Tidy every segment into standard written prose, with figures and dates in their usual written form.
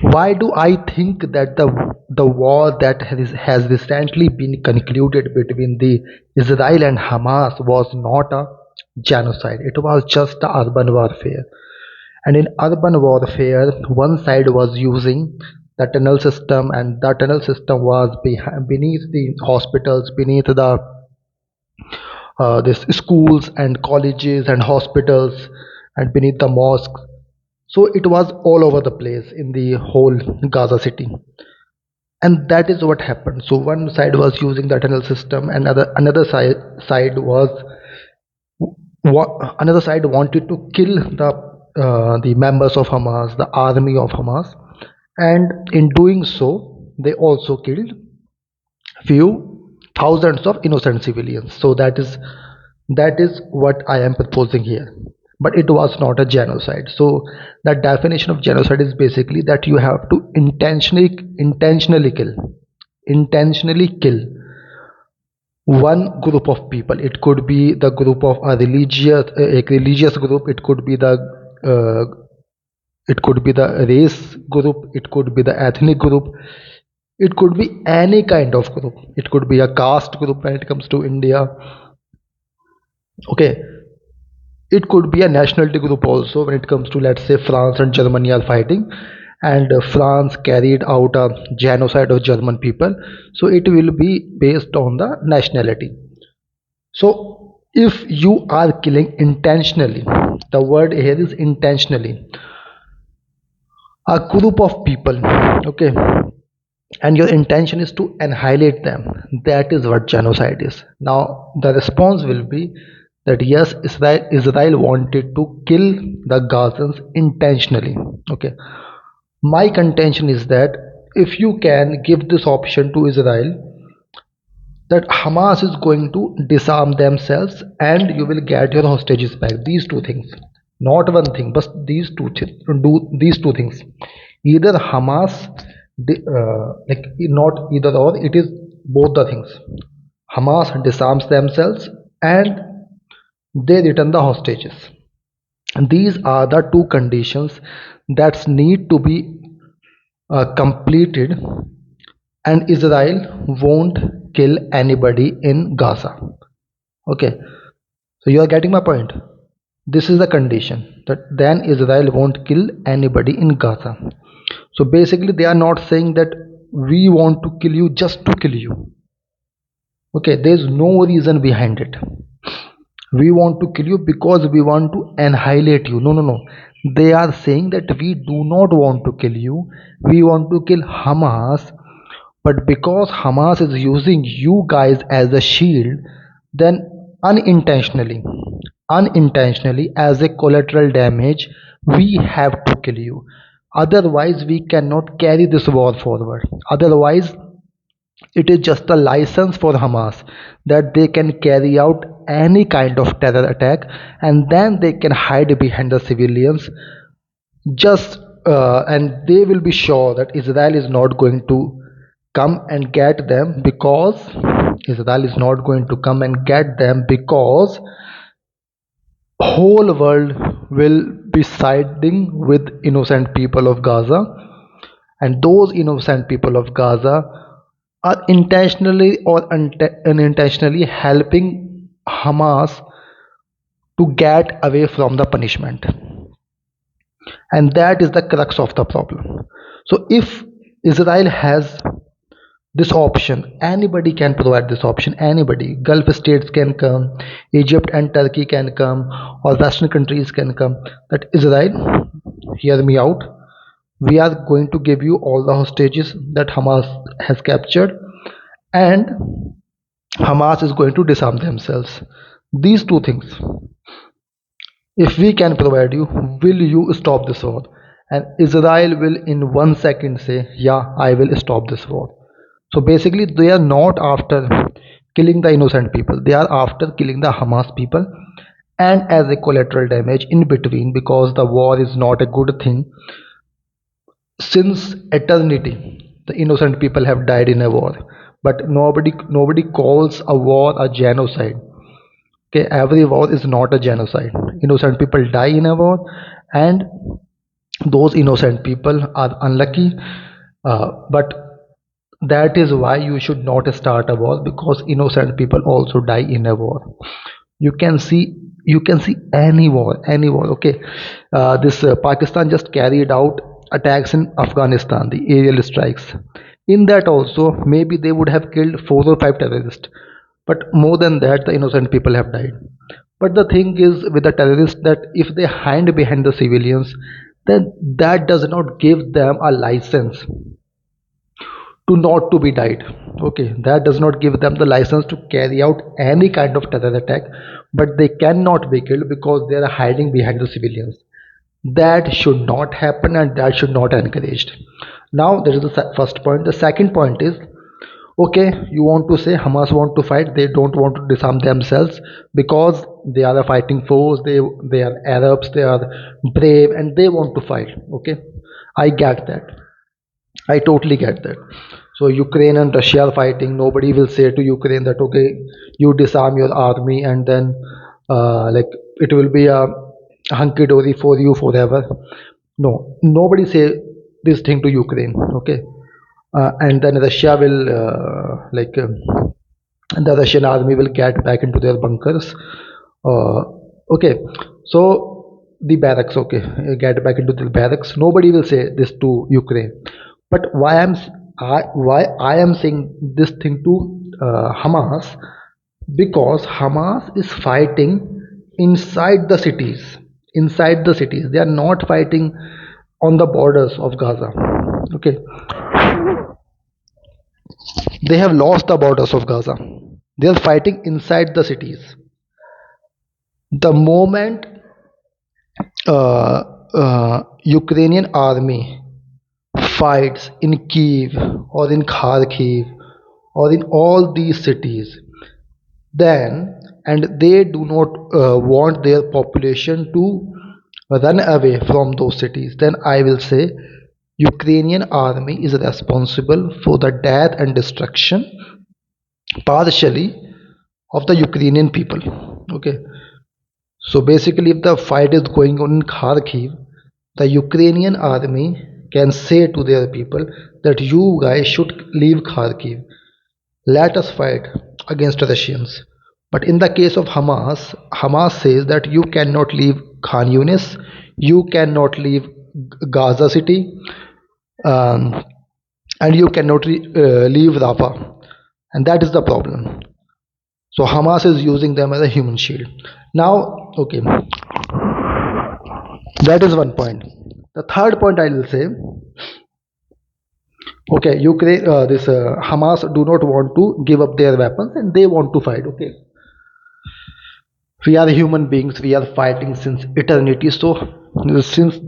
Why do I think that the war that has recently been concluded between the Israel and Hamas was not a genocide? It was just a urban warfare. And in urban warfare, one side was using the tunnel system, and the tunnel system was beneath the hospitals, beneath the this schools and colleges and hospitals, and beneath the mosques. So it was all over the place in the whole Gaza city, and that is what happened. So one side was using the tunnel system, and another side was another side wanted to kill the members of Hamas, the army of Hamas, and in doing so, they also killed few thousands of innocent civilians. So that is what I am proposing here. But it was not a genocide. So the definition of genocide is basically that you have to intentionally kill one group of people. It could be the group of a religious group. Uh, it could be the race group. It could be the ethnic group. It could be any kind of group. It could be a caste group when it comes to India. Okay, it could be a nationality group also when it comes to, let's say, France and Germany are fighting, and France carried out a genocide of German people. So it will be based on the nationality. So if you are killing intentionally, the word here is intentionally, a group of people, okay, and your intention is to annihilate them, that is what genocide is. Now the response will be that yes, Israel wanted to kill the Gazans intentionally. Okay, my contention is that if you can give this option to Israel, that Hamas is going to disarm themselves and you will get your hostages back. These two things, not one thing, but do these two things. Either Hamas, like not either or, it is both the things. Hamas disarms themselves and they return the hostages. And these are the two conditions that need to be completed, and Israel won't kill anybody in Gaza. Okay, so you are getting my point. This is the condition that then Israel won't kill anybody in Gaza. So basically, they are not saying that we want to kill you just to kill you. Okay, there is no reason behind it. We want to kill you because we want to annihilate you. No, no, no. They are saying that we do not want to kill you. We want to kill Hamas, but because Hamas is using you guys as a shield, then unintentionally, unintentionally, as a collateral damage, we have to kill you. Otherwise, we cannot carry this war forward. Otherwise, it is just a license for Hamas that they can carry out any kind of terror attack, and then they can hide behind the civilians, just and they will be sure that Israel is not going to come and get them, because Israel is not going to come and get them because whole world will be siding with innocent people of Gaza, and those innocent people of Gaza are intentionally or unintentionally helping Hamas to get away from the punishment. And that is the crux of the problem. So if Israel has this option, anybody can provide this option. Anybody, Gulf states can come, Egypt and Turkey can come, or Western countries can come, that Israel, hear me out, we are going to give you all the hostages that Hamas has captured, and Hamas is going to disarm themselves. These two things, if we can provide you, will you stop this war? And Israel will in 1 second say, yeah, I will stop this war. So basically, they are not after killing the innocent people, they are after killing the Hamas people, and as a collateral damage in between, because the war is not a good thing. Since eternity, the innocent people have died in a war, but nobody calls a war a genocide. Okay, every war is not a genocide. Innocent people die in a war, and Those innocent people are unlucky, but that is why you should not start a war, because innocent people also die in a war. You can see, any war, okay. This Pakistan just carried out attacks in Afghanistan, the aerial strikes. In that also, maybe they would have killed 4 or 5 terrorists, but more than that, the innocent people have died. But the thing is with the terrorists, that if they hide behind the civilians, then that does not give them a license to not to be died. Okay, that does not give them the license to carry out any kind of terror attack, but they cannot be killed because they are hiding behind the civilians. That should not happen, and that should not encouraged. Now that is the first point. The second point is, okay, you want to say Hamas want to fight, they don't want to disarm themselves because they are a fighting force, they are Arabs, they are brave, and they want to fight. Okay, I get that, I totally get that. So Ukraine and Russia are fighting. Nobody will say to Ukraine that okay, you disarm your army and then like it will be a hunky dory for you forever. No, nobody say this thing to Ukraine. Okay, and then Russia will the Russian army will get back into their bunkers. Uh, okay, so the barracks, okay, get back into the barracks. Nobody will say this to Ukraine. But why I am saying this thing to Hamas, because Hamas is fighting inside the cities. Inside the cities, they are not fighting on the borders of Gaza. Okay, they have lost the borders of Gaza. They are fighting inside the cities. The moment Ukrainian army fights in Kiev or in Kharkiv or in all these cities, then, and they do not want their population to run away from those cities, then I will say Ukrainian army is responsible for the death and destruction partially of the Ukrainian people. Okay, so basically, if the fight is going on in Kharkiv, the Ukrainian army can say to their people that you guys should leave Kharkiv. Let us fight against the Russians. But in the case of Hamas, Hamas says that you cannot leave Khan Yunis, you cannot leave Gaza city, um, and you cannot leave Rafah. And that is the problem. So Hamas is using them as a human shield. Now, okay, that is one point. The third point I will say, okay, Ukraine, this Hamas do not want to give up their weapons and they want to fight. Okay, we are human beings. We are fighting since eternity. So since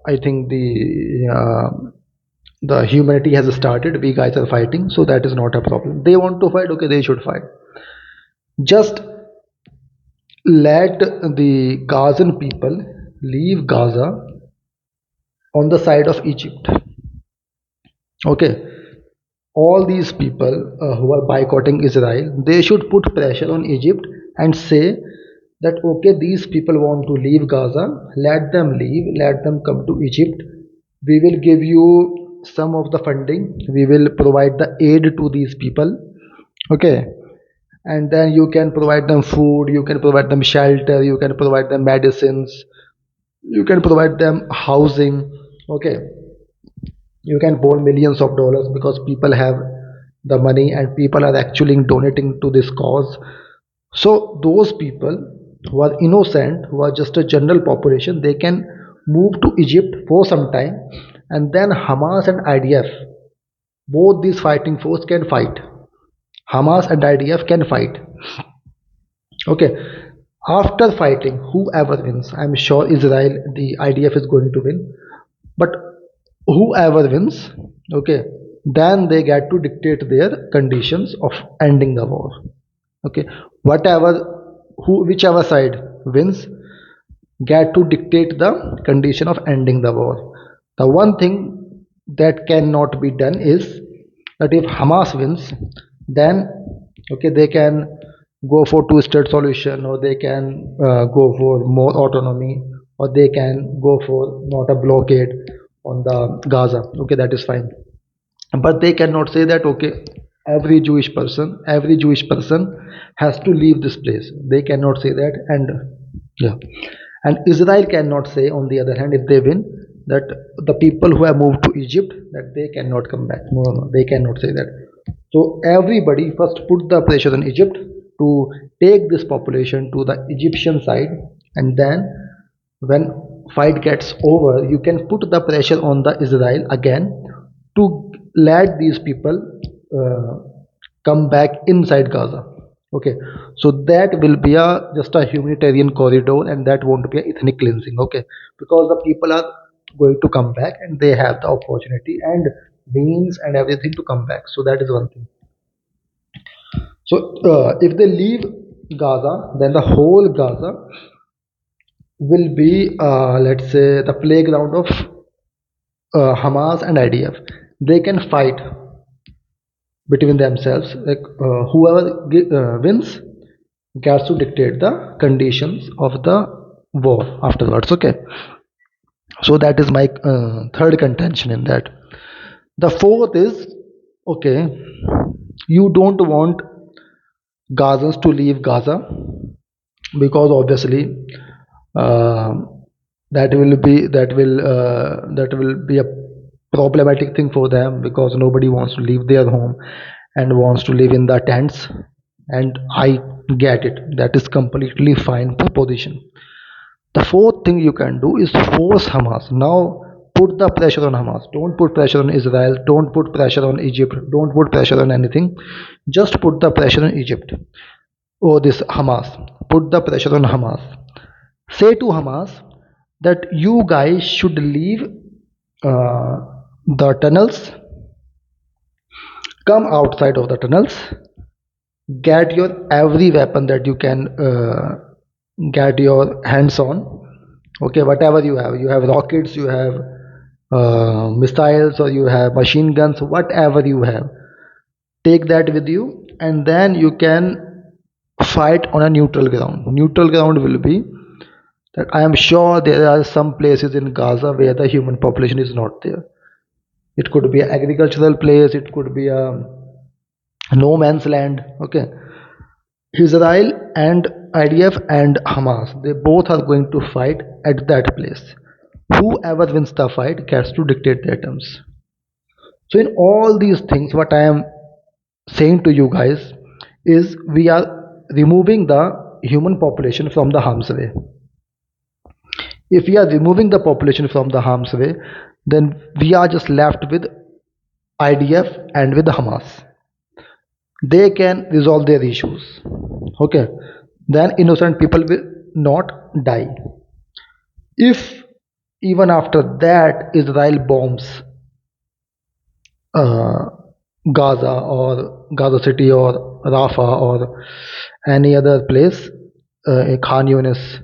I think the humanity has started, we guys are fighting. So that is not a problem. They want to fight. Okay, they should fight. Just let the Gazan people leave Gaza on the side of Egypt. Okay, all these people who are boycotting Israel, they should put pressure on Egypt and say that okay, these people want to leave Gaza, let them leave, let them come to Egypt. We will give you some of the funding, we will provide the aid to these people. Okay, and then you can provide them food, you can provide them shelter, you can provide them medicines, you can provide them housing. Okay, you can pour millions of dollars because people have the money and people are actually donating to this cause. So those people who are innocent, who are just a general population, they can move to Egypt for some time, and then Hamas and IDF, both these fighting force can fight. Hamas and IDF can fight. Okay, after fighting, whoever wins, I'm sure Israel, the IDF is going to win, but whoever wins, okay, then they get to dictate their conditions of ending the war. Okay, whatever, whichever side wins get to dictate the condition of ending the war. The one thing that cannot be done is that if Hamas wins, then okay, they can go for two-state solution, or they can go for more autonomy, or they can go for not a blockade on the Gaza. Okay, that is fine, but they cannot say that okay, every Jewish person has to leave this place. They cannot say that, and yeah, and Israel cannot say on the other hand, if they win, that the people who have moved to Egypt, that they cannot come back. No, no, no, they cannot say that. So everybody first put the pressure on Egypt to take this population to the Egyptian side, and then when fight gets over, you can put the pressure on the Israel again to let these people uh, come back inside Gaza. Okay, so that will be a just a humanitarian corridor, and that won't be a ethnic cleansing. Okay, because the people are going to come back and they have the opportunity and means and everything to come back. So that is one thing. So if they leave Gaza, then the whole Gaza will be, let's say, the playground of Hamas and IDF. They can fight between themselves. Like whoever wins gets to dictate the conditions of the war afterwards. Okay, so that is my third contention in that. The fourth is, okay, you don't want Gazans to leave Gaza because obviously uh, that will be a problematic thing for them, because nobody wants to leave their home and wants to live in the tents, and I get it, that is completely fine proposition. The fourth thing you can do is force Hamas. Now put the pressure on Hamas. Don't put pressure on Israel. Don't put pressure on Egypt. Don't put pressure on anything. Just put the pressure on Egypt or this Hamas. Put the pressure on Hamas. Say to Hamas that you guys should leave uh, the tunnels, come outside of the tunnels, get your every weapon that you can get your hands on. Okay, whatever you have rockets, you have missiles, or you have machine guns, whatever you have, take that with you, and then you can fight on a neutral ground. Neutral ground will be that I am sure there are some places in Gaza where the human population is not there. It could be an agricultural place, it could be a no man's land. Okay, Israel and IDF and Hamas, they both are going to fight at that place. Whoever wins the fight gets to dictate their terms. So, in all these things, what I am saying to you guys is we are removing the human population from the harm's way. If we are removing the population from the harm's way, then we are just left with IDF and with Hamas. They can resolve their issues. Okay, then innocent people will not die. If even after that Israel bombs uh, Gaza or Gaza City or Rafah or any other place, Khan Yunis,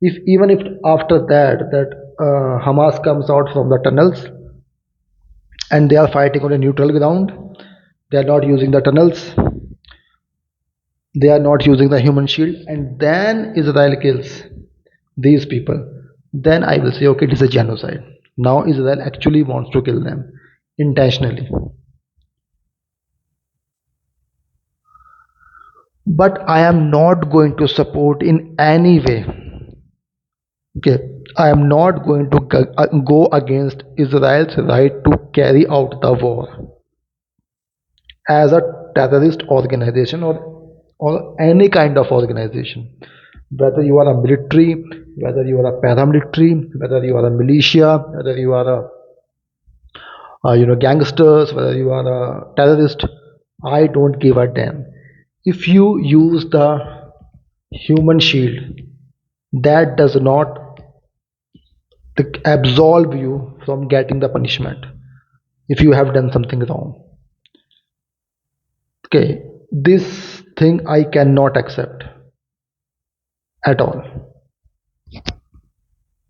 if even if after that Hamas comes out from the tunnels and they are fighting on a neutral ground, they are not using the tunnels, they are not using the human shield, and then Israel kills these people, then I will say okay, it is a genocide. Now Israel actually wants to kill them intentionally. But I am not going to support in any way. Okay, I am not going to go against Israel's right to carry out the war as a terrorist organization, or any kind of organization, whether you are a military, whether you are a paramilitary, whether you are a militia, whether you are a gangsters, whether you are a terrorist. I don't give a damn. If you use the human shield, that does not absolve you from getting the punishment if you have done something wrong. Okay, this thing I cannot accept at all.